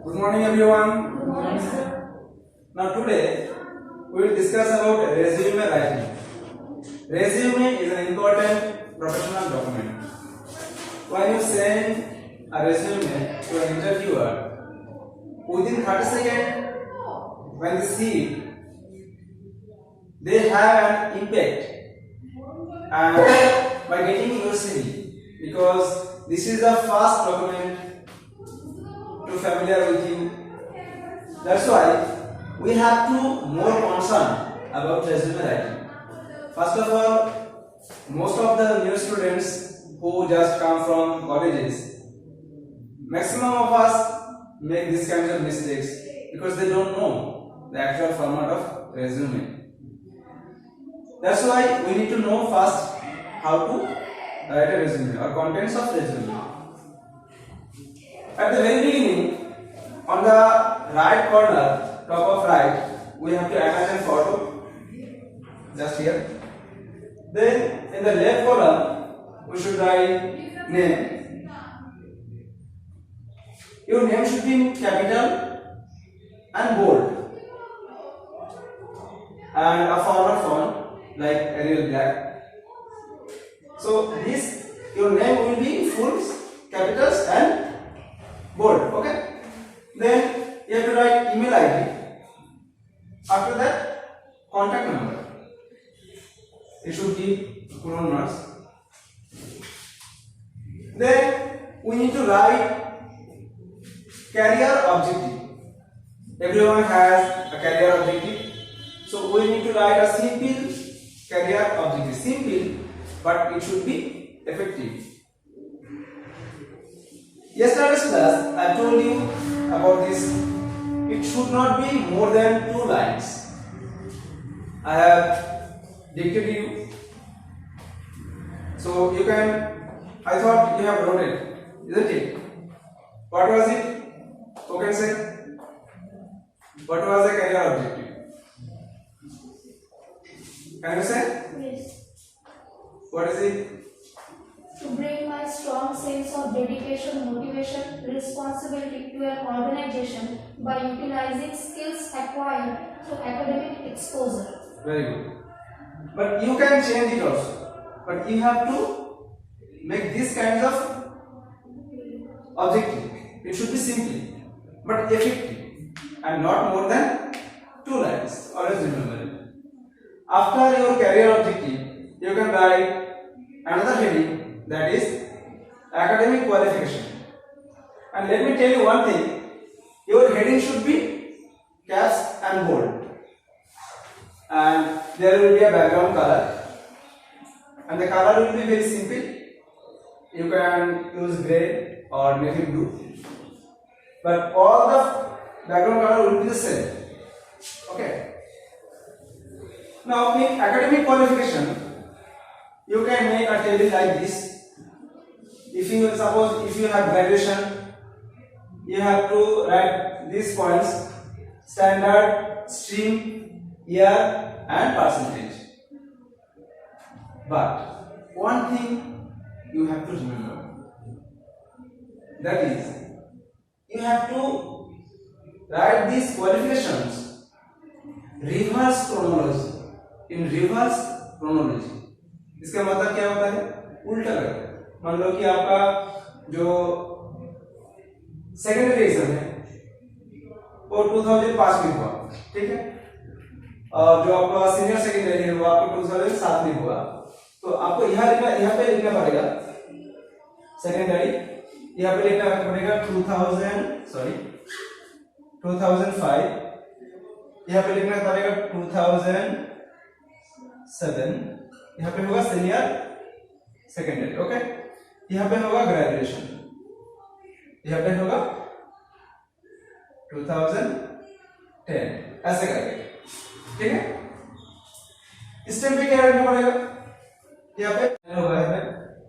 Good morning, everyone. Good morning, sir. Now today we will discuss about resume writing. Resume is an important professional document. When you send a resume to an interviewer, within 30 seconds, when they see it, they have an impact and by getting your CV, because this is the first document to familiar with you. That's why we have to more concern about resume writing. First of all, most of the new students who just come from colleges, maximum of us make this kind of mistakes because they don't know the actual format of resume. That's why we need to know first how to write a resume or contents of resume. At the very beginning, on the right corner, top of right, we have to attach a photo, just here. Then in the left column, we should write name. Your name should be in capital and bold, and a formal font like Arial Black. So this, your name will be in full capitals and bold. Okay. Then you have to write email ID. After that, contact number. It should be Kuron Nurse. Then we need to write career objective. Everyone has a career objective, so we need to write a simple career objective. Simple, but it should be effective. Yesterday's class, I told you about this. It should not be more than 2 lines. I have dictated you, so you can. I thought you have wrote it, isn't it? What was it? Who can say? What was the career objective? Can you say? Yes. What is it? To bring my strong sense of dedication, motivation, responsibility to an organization by utilizing skills acquired through academic exposure. Very good. But you can change it also. But you have to make this kind of objective. It should be simple, but effective, and not more than 2 lines. Always remember it. After your career objective, you can write another heading, that is academic qualification. And let me tell you one thing, your heading should be caps and bold, and there will be a background color, and the color will be very simple. You can use gray or navy blue, but all the background color will be the same. Okay. Now in academic qualification, you can make a table like this. If you suppose if you have graduation, you have to write these points: standard, stream, year, and percentage. But one thing you have to remember, that is, you have to write these qualifications reverse chronology. In reverse chronology, इसका मतलब क्या होता है? उल्टा करके। मान लो कि आपका जो सेकेंडरी एग्जाम है वो 2005 में हुआ, ठीक है, और जो आपका सीनियर सेकेंडरी है वो आपको 2007 में हुआ, तो आपको यहाँ पे लिखना पड़ेगा सेकेंडरी, यहाँ पे लिखना पड़ेगा 2005, यहाँ पे लिखना पड़ेगा 2007, यहाँ पे होगा सीनियर सेकेंडरी, ओके, यहाँ पे होगा ग्रेजुएशन, यहाँ पे होगा 2010, ऐसे करके, ठीक है। इस टाइम पे क्या रखना पड़ेगा? यहाँ पे होगा,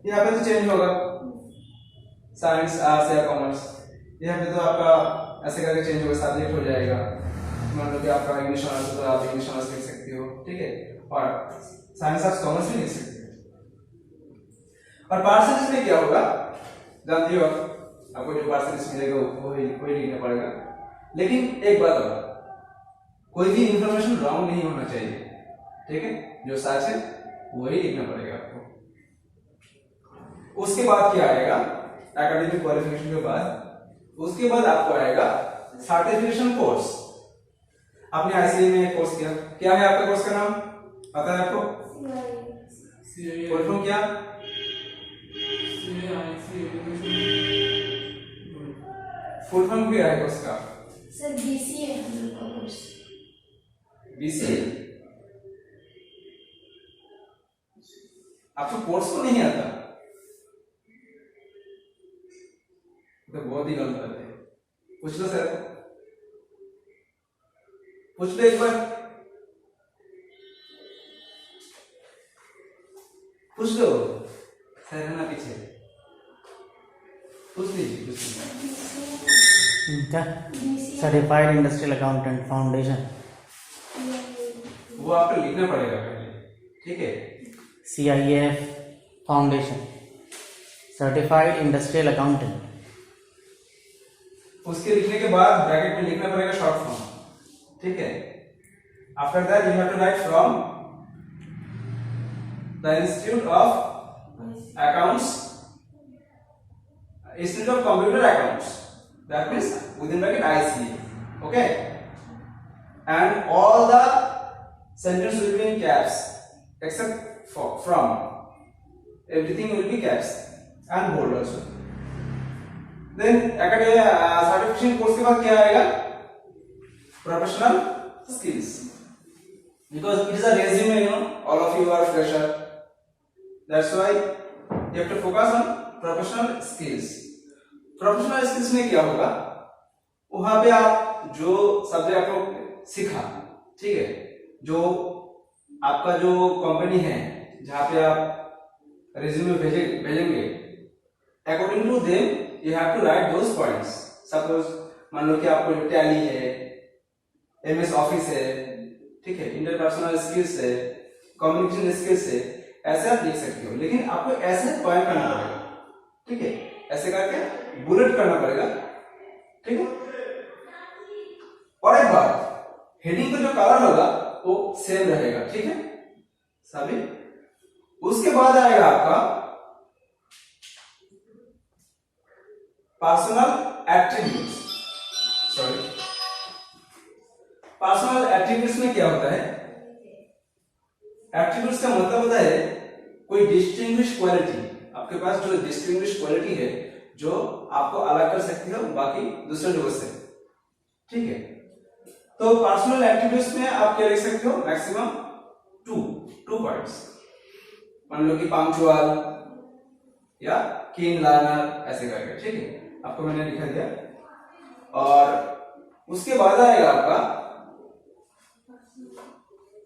यहाँ पे तो चेंज होगा, साइंस, आर्ट्स या कॉमर्स, यहाँ पे तो आपका ऐसे करके चेंज होगा, सब्जेक्ट हो जाएगा। मान लो कि आपका इंग्लिश ऑनर्स है तो आप इंग्लिश ऑनर्स लिख सकते हो, ठीक है, और साइंस आप कॉमर्स भी लिख सकते हो। और परसेंटेज में क्या होगा जानते हो? आपको जो पार्सेल मिलेगा वही लिखना पड़ेगा। लेकिन एक बात और, कोई भी इंफॉर्मेशन रॉन्ग नहीं होना चाहिए, ठीक है, जो सच है वही लिखना पड़ेगा आपको। उसके बाद क्या आएगा, एकेडमिक क्वालिफिकेशन के बाद उसके बाद आपको आएगा सर्टिफिकेशन कोर्स। आपने आईसीए में कोर्स किया, क्या है आपका कोर्स का नाम पता है आपको? फुल फॉर्म क्या? फुल फॉर्म क्या है कोर्स का? सर बीसीए है मेरा कोर्स। बीसीए? आपको कोर्स को नहीं आता तो बहुत ही गलत बात है। पूछ लो सर, पूछ लो एक बार, पूछ लो सर, है ना पीछे, पूछ लीजिए, पूछ लीजिए। क्या? Certified industrial accountant foundation. वो आपको लिखना पड़ेगा पहले, ठीक है। CIF foundation, certified industrial accountant. उसके लिखने के बाद ब्रैकेट में लिखना पड़ेगा शॉर्ट फॉर्म, ठीक है। After that you have to write from the institute of accounts, institute of computer accounts, that means within bracket ICA, okay, and all the sentence will be in caps except for from, everything will be caps and bold also. Then academic certification course के बाद क्या आएगा? Professional skills, because it is a resume, you know, all of you are fresher, that's why you have to focus on professional skills. Professional skills में क्या होगा, वहां पे आप जो सब्जेक्ट आपको सीखा, ठीक है, जो आपका जो कंपनी है जहां पे आप रिज्यूमे भेजेंगे, according to them you have to write those points. Suppose मान लो कि आपको टैली है, एमएस ऑफिस है, ठीक है, इंटरपर्सनल स्किल्स है, कम्युनिकेशन स्किल्स है, ऐसे आप लिख सकते हो। लेकिन आपको ऐसे पॉइंट करना पड़ेगा, ठीक है, ऐसे करके बुलेट करना पड़ेगा, ठीक है। और एक बात, हेडिंग का जो कलर होगा वो सेम रहेगा, ठीक है सभी। उसके बाद आएगा आपका personal attributes. Sorry, personal attributes में क्या होता है? एट्रीब्यूट्स का मतलब होता है कोई डिस्टिंग्विश क्वालिटी, आपके पास जो डिस्टिंग्विश क्वालिटी है जो आपको अलग कर सकती है बाकी दूसरे लोगों से, ठीक है। तो पर्सनल एट्रीब्यूट्स में आप क्या लिख सकते हो? Maximum two points. मान लो कि पंक्चुअल या कीन लर्नर, ऐसे करके, ठीक है, आपको मैंने लिखा दिया। और उसके बाद आएगा आपका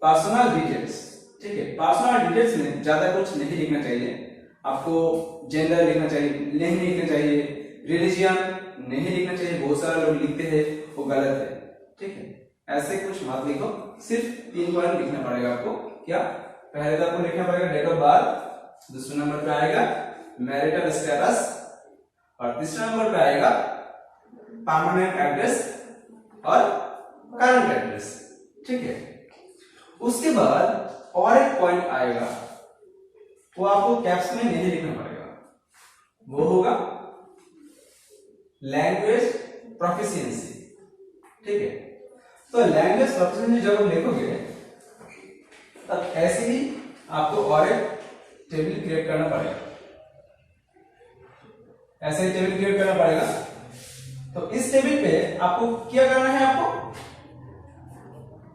पर्सनल डिटेल्स, ठीक है। पर्सनल डिटेल्स में ज्यादा कुछ नहीं लिखना चाहिए आपको। जेंडर लिखना चाहिए, नहीं लिखना चाहिए, रिलीजियन नहीं लिखना चाहिए, बहुत सारे लोग लिखते हैं वो गलत है, ठीक है। ऐसे कुछ मत लिखो, सिर्फ 3 पॉइंट लिखना पड़ेगा आपको। क्या? पहले तो आपको लिखना पड़ेगा डेट ऑफ बर्थ, दूसरे नंबर पे आएगा मैरिटल स्टेटस, और तीसरे नंबर पे आएगा परमानेंट एड्रेस और करंट एड्रेस, ठीक है। उसके बाद और एक पॉइंट आएगा, वो आपको कैप्स में नहीं लिखना पड़ेगा, वो होगा लैंग्वेज प्रोफिशिएंसी, ठीक है। तो लैंग्वेज प्रोफिशिएंसी जब आप लिखोगे तब ऐसे ही आपको और एक टेबल क्रिएट करना पड़ेगा, ऐसे ही टेबल क्रिएट करना पड़ेगा। तो इस टेबल पे आपको क्या करना है?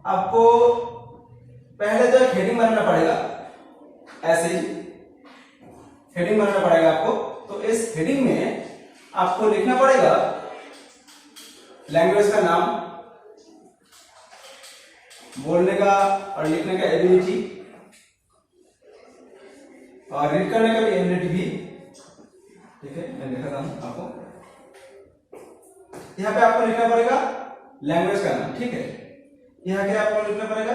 आपको पहले तो एक हेडिंग बनाना पड़ेगा, ऐसे ही हेडिंग बनाना पड़ेगा आपको। तो इस हेडिंग में आपको लिखना पड़ेगा लैंग्वेज का नाम, बोलने का और लिखने का एबिलिटी, और रीड करने का भी एबिलिटी भी, ठीक है। मैं दिखाता हूं आपको, यहाँ पे आपको लिखना पड़ेगा लैंग्वेज का नाम, ठीक है। यहाँ पे आपको लिखना पड़ेगा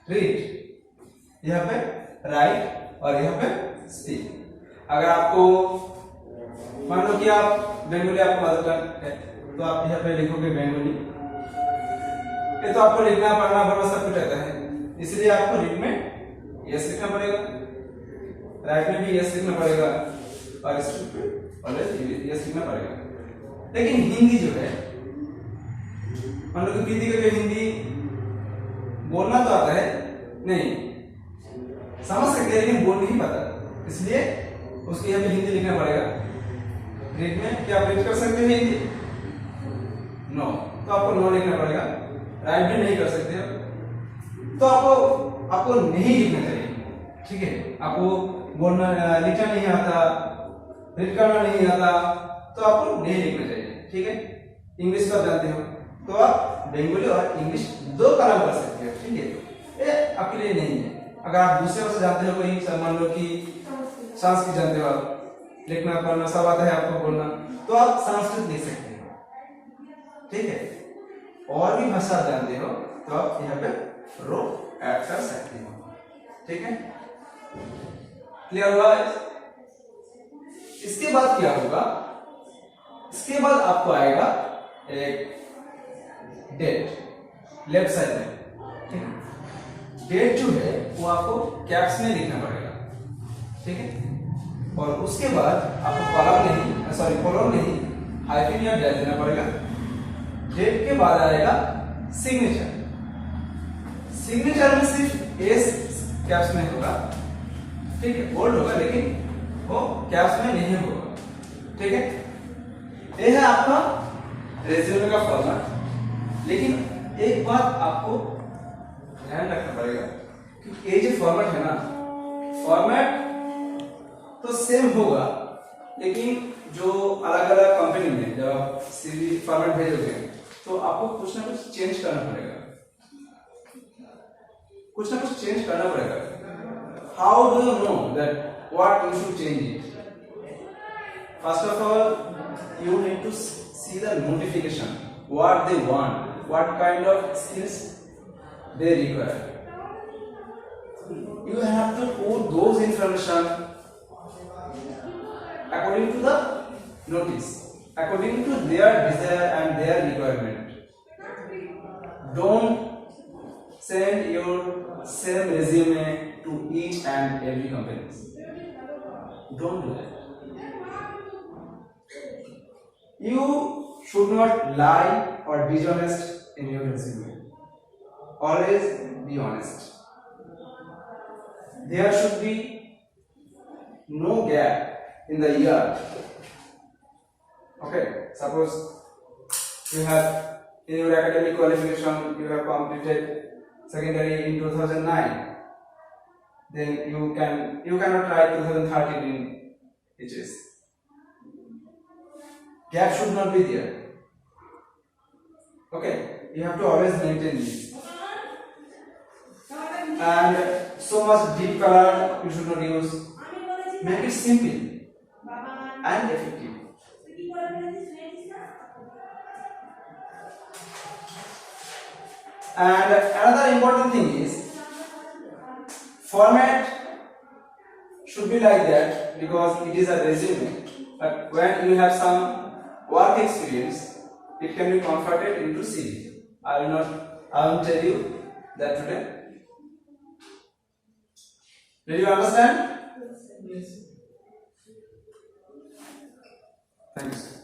रीड, यहाँ पे राइट और यहाँ पे स्पीक। अगर आपको मान लो कि आप बेंगोली आपको मदर टंग है, तो आप यहाँ पे लिखोगे बेंगोली। ये तो आपको लिखना पढ़ना बड़ा सब कुछ रहता है, इसलिए आपको रीड में यस लिखना पड़ेगा, राइट में भी यस लिखना पड़ेगा और स्क्रिप्ट में ऑलवेज यस लिखना पड़ेगा। लेकिन हिंदी जो है, मान लो कि प्रीति को हिंदी बोलना तो आता है नहीं, समझ सकते हैं लेकिन बोल नहीं पाता, इसलिए उसको यहाँ पे हिंदी लिखना पड़ेगा। रीड में क्या आप रीड कर सकते हैं हिंदी? नो, तो आपको नो लिखना पड़ेगा। राइट भी नहीं कर सकते हो, तो आपको नहीं लिखना चाहिए, ठीक है। आपको बोलना लिखना नहीं आता, रीड करना नहीं आता, तो आपको नहीं लिखना चाहिए, ठीक है। इंग्लिश तो जानते हो, तो आप बेंगोली और इंग्लिश दो कलम कर सकते हो, ठीक है। ये आपके लिए नहीं है। अगर आप दूसरे भाषा जानते हो, कोई मान लो कि संस्कृत जानते हो, आप लिखना पढ़ना सब आता है आपको बोलना, तो आप संस्कृत लिख सकते हो, ठीक है। और भी भाषा जानते हो तो आप यहाँ पे रो ऐड कर सकते हो, ठीक है। क्लियर हुआ? इसके बाद क्या होगा? इसके बाद आपको आएगा एक डेट लेफ्ट साइड में, ठीक है। डेट जो है वो आपको कैप्स में लिखना पड़ेगा, ठीक है। और उसके बाद आपको कॉलम नहीं हाइफन या डैश देना पड़ेगा। डेट के बाद आएगा सिग्नेचर। सिग्नेचर में सिर्फ एस कैप्स में होगा, ठीक है, बोल्ड होगा लेकिन वो कैप्स में नहीं होगा, ठीक है। ये है आपका रेज्यूमे का फॉर्मेट। लेकिन एक बात आपको ध्यान रखना पड़ेगा कि ये जो फॉर्मेट है ना, फॉर्मेट तो सेम होगा, लेकिन जो अलग अलग कंपनी में जब आप सीवी फॉर्मेट भेजोगे तो आपको कुछ ना कुछ चेंज करना पड़ेगा, कुछ ना कुछ चेंज करना पड़ेगा। How do you know that what you should change it? First of all you need to see the notification, what they want, what kind of skills they require. You have to put those information according to the notice, according to their desire and their requirement. Don't send your same resume to each and every company. Don't do that. You should not lie or be dishonest in your resume. Always be honest. There should be no gap in the year. Okay, suppose you have in your academic qualification you have completed secondary in 2009, then you cannot write 2013 in HS. Gap should not be there. Okay, you have to always maintain this. And so much deep color you should not use. Make it simple and effective. And another important thing is format should be like that because it is a resume. But when you have some work experience, it can be converted into CV. I will tell you that today. Did you understand? Yes. Thanks.